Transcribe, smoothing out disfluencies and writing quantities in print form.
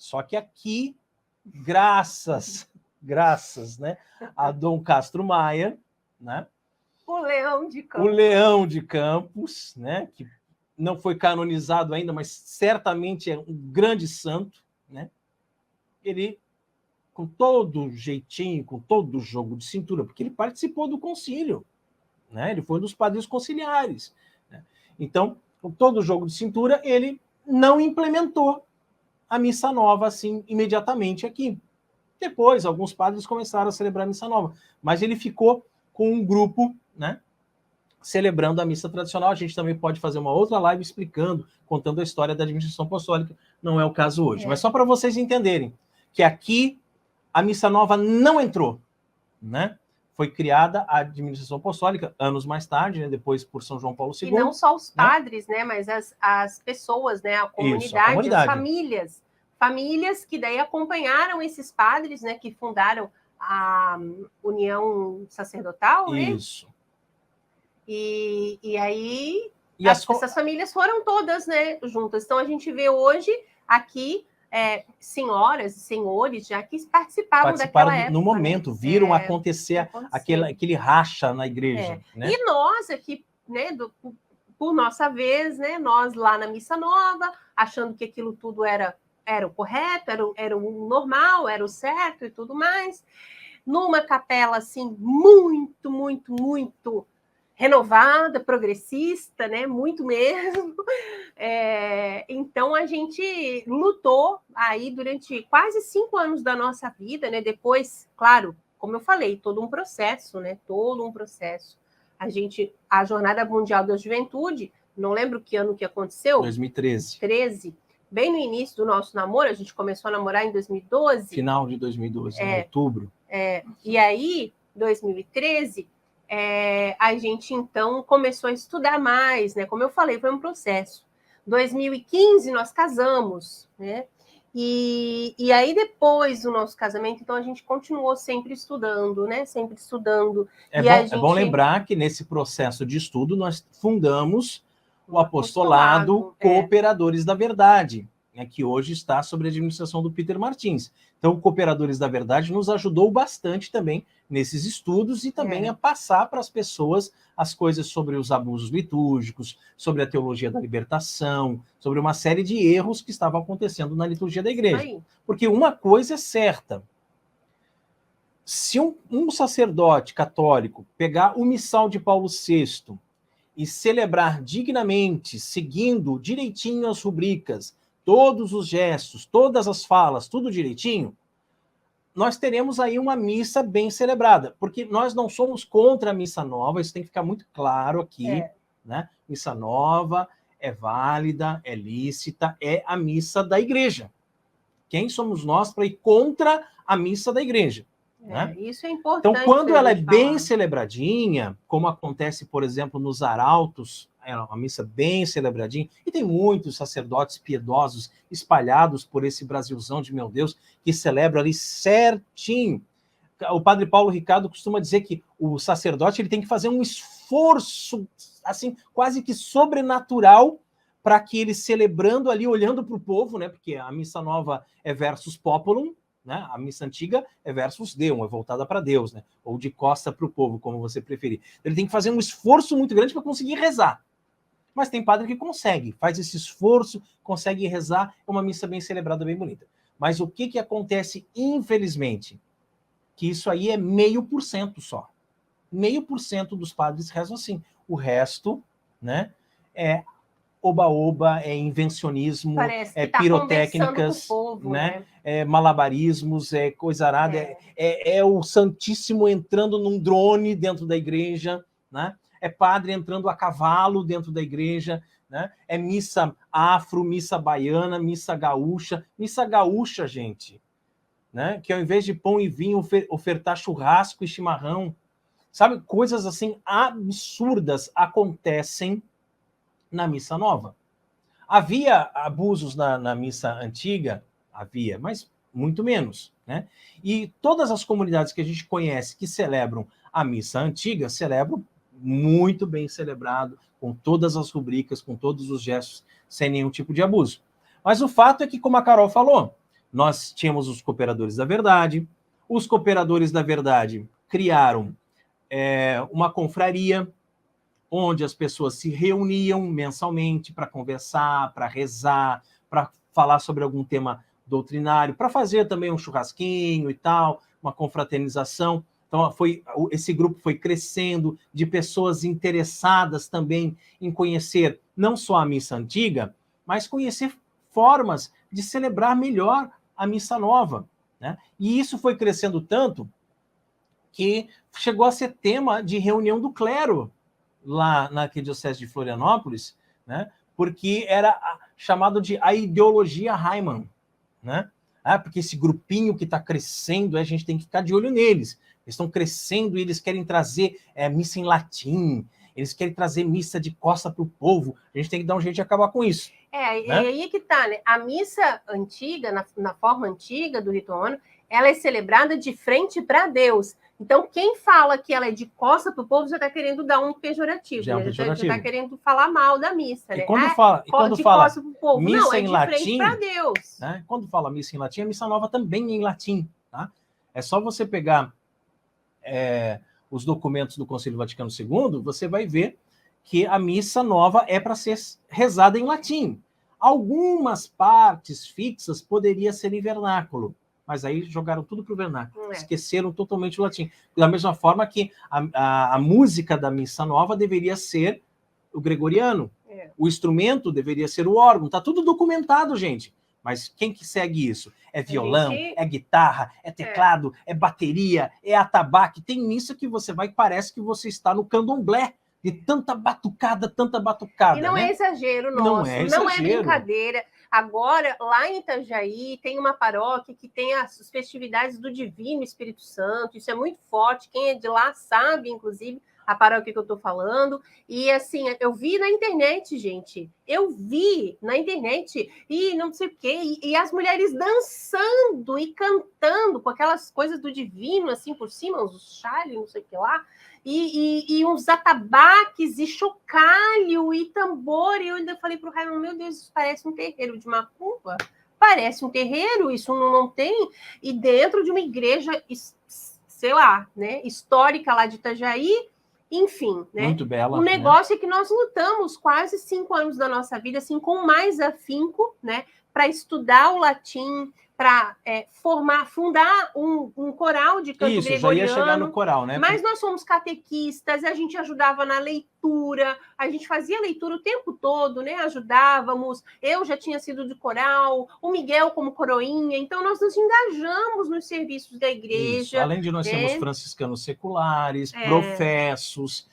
Só que aqui, graças, né, a Dom Castro Maia, né? O Leão de Campos. O Leão de Campos, né? Que não foi canonizado ainda, mas certamente é um grande santo, né? Ele, com todo jeitinho, com todo jogo de cintura, porque ele participou do concílio, né? Ele foi um dos padrinhos conciliares, né? Então, com todo o jogo de cintura, ele não implementou a missa nova assim imediatamente aqui. Depois, alguns padres começaram a celebrar a missa nova, mas ele ficou com um grupo, né, celebrando a missa tradicional. A gente também pode fazer uma outra live explicando, contando a história da administração apostólica, não é o caso hoje. Mas só para vocês entenderem que aqui a missa nova não entrou, né? Foi criada a administração apostólica anos mais tarde, né, depois por São João Paulo II. E não só os padres, né, mas as pessoas, né, a comunidade, as famílias que daí acompanharam esses padres, né, que fundaram a União Sacerdotal, né? Isso. E aí essas famílias foram todas, né, juntas. Então a gente vê hoje aqui senhoras e senhores já que participaram daquela época. No momento, né? Viram acontecer aquele racha na igreja. Né? E nós aqui, né, por nossa vez, né, nós lá na Missa Nova, achando que aquilo tudo era o correto, era o normal, era o certo e tudo mais, numa capela assim muito, muito, muito renovada, progressista, né? Muito mesmo. Então a gente lutou aí durante quase 5 anos da nossa vida, né? Depois, claro, como eu falei, todo um processo, né? Todo um processo. A Jornada Mundial da Juventude, não lembro que ano que aconteceu. 2013. Bem no início do nosso namoro, a gente começou a namorar em 2012. Final de 2012, em outubro. E aí, 2013, a gente, então, começou a estudar mais, né? Como eu falei, foi um processo. 2015, nós casamos, né? E aí, depois do nosso casamento, então, a gente continuou sempre estudando, né? Sempre estudando. É bom lembrar que, nesse processo de estudo, nós fundamos o apostolado Cooperadores da Verdade, né, que hoje está sob a administração do Peter Martins. Então, o Cooperadores da Verdade nos ajudou bastante também nesses estudos e também a passar para as pessoas as coisas sobre os abusos litúrgicos, sobre a teologia da libertação, sobre uma série de erros que estavam acontecendo na liturgia da igreja. Porque uma coisa é certa: se um sacerdote católico pegar o missal de Paulo VI e celebrar dignamente, seguindo direitinho as rubricas, todos os gestos, todas as falas, tudo direitinho, nós teremos aí uma missa bem celebrada, porque nós não somos contra a missa nova, isso tem que ficar muito claro aqui, né? Missa nova é válida, é lícita, é a missa da igreja. Quem somos nós para ir contra a missa da igreja? Né? Isso é importante. Então, quando ela é bem celebradinha, como acontece, por exemplo, nos arautos, é uma missa bem celebradinha, e tem muitos sacerdotes piedosos espalhados por esse Brasilzão de meu Deus, que celebram ali certinho. O padre Paulo Ricardo costuma dizer que o sacerdote ele tem que fazer um esforço, assim, quase que sobrenatural, para que ele celebrando ali, olhando para o povo, né? Porque a missa nova é versus populum, né? A missa antiga é versus Deum, é voltada para Deus, né? Ou de costa para o povo, como você preferir. Ele tem que fazer um esforço muito grande para conseguir rezar. Mas tem padre que consegue, faz esse esforço, consegue rezar, é uma missa bem celebrada, bem bonita. Mas o que acontece, infelizmente? Que isso aí é 0,5% só. 0,5% dos padres rezam assim. O resto, né, é oba-oba, é invencionismo, é pirotécnicas, povo, né? É malabarismos, é coisa arada, é o Santíssimo entrando num drone dentro da igreja, né? É padre entrando a cavalo dentro da igreja, né? É missa afro, missa baiana, missa gaúcha. Missa gaúcha, gente, né? Que ao invés de pão e vinho, ofertar churrasco e chimarrão. Sabe, coisas assim absurdas acontecem na missa nova. Havia abusos na missa antiga? Havia, mas muito menos, né? E todas as comunidades que a gente conhece que celebram a missa antiga, celebram muito bem celebrado, com todas as rubricas, com todos os gestos, sem nenhum tipo de abuso. Mas o fato é que, como a Carol falou, nós tínhamos os Cooperadores da Verdade. Os Cooperadores da Verdade criaram uma confraria, onde as pessoas se reuniam mensalmente para conversar, para rezar, para falar sobre algum tema doutrinário, para fazer também um churrasquinho e tal, uma confraternização. Então, esse grupo foi crescendo, de pessoas interessadas também em conhecer não só a missa antiga, mas conhecer formas de celebrar melhor a missa nova, né? E isso foi crescendo tanto que chegou a ser tema de reunião do clero lá na Arquidiocese de Florianópolis, né? Porque era chamado de a ideologia Reimann, né? Porque esse grupinho que está crescendo, a gente tem que ficar de olho neles. Eles estão crescendo e eles querem trazer missa em latim, eles querem trazer missa de costa para o povo. A gente tem que dar um jeito de acabar com isso. Né? E aí que tá, né? A missa antiga, na forma antiga do rito romano, ela é celebrada de frente para Deus. Então, quem fala que ela é de costa para o povo já está querendo dar um pejorativo. Já está querendo falar mal da missa, né? Quando fala costa pro povo. Missa não, em de latim, frente para Deus. Né? Quando fala missa em latim, a missa nova também é em latim. Tá? É só você pegar os documentos do Concílio Vaticano II, você vai ver que a missa nova é para ser rezada em latim. Algumas partes fixas poderia ser em vernáculo, mas aí jogaram tudo para o vernáculo, esqueceram totalmente o latim. Da mesma forma que a música da missa nova deveria ser o gregoriano, o instrumento deveria ser o órgão, está tudo documentado, gente. Mas quem que segue isso? É violão, é guitarra, é teclado, é bateria, é atabaque. Tem missa que você vai e parece que você está no candomblé, de tanta batucada. E não é exagero nosso, não é brincadeira. Agora, lá em Itajaí, tem uma paróquia que tem as festividades do Divino Espírito Santo, isso é muito forte, quem é de lá sabe, inclusive, a paróquia que eu estou falando, e assim, eu vi na internet, gente, e não sei o quê, e as mulheres dançando e cantando com aquelas coisas do divino, assim, por cima, os chales, não sei o que lá, e uns atabaques, e chocalho, e tambor, e eu ainda falei para o Raimundo, meu Deus, isso parece um terreiro de macumba, parece um terreiro, isso não tem, e dentro de uma igreja, sei lá, né, histórica lá de Itajaí, enfim, né? Muito bela. O negócio é que nós lutamos quase 5 anos da nossa vida, assim, com mais afinco, né? Para estudar o latim, para fundar um coral de canto gregoriano. Já ia chegar no coral, né? Mas nós somos catequistas, a gente ajudava na leitura, a gente fazia leitura o tempo todo, né? Ajudávamos. Eu já tinha sido de coral, o Miguel como coroinha, então nós nos engajamos nos serviços da igreja. Isso. Além de nós sermos franciscanos seculares, professos.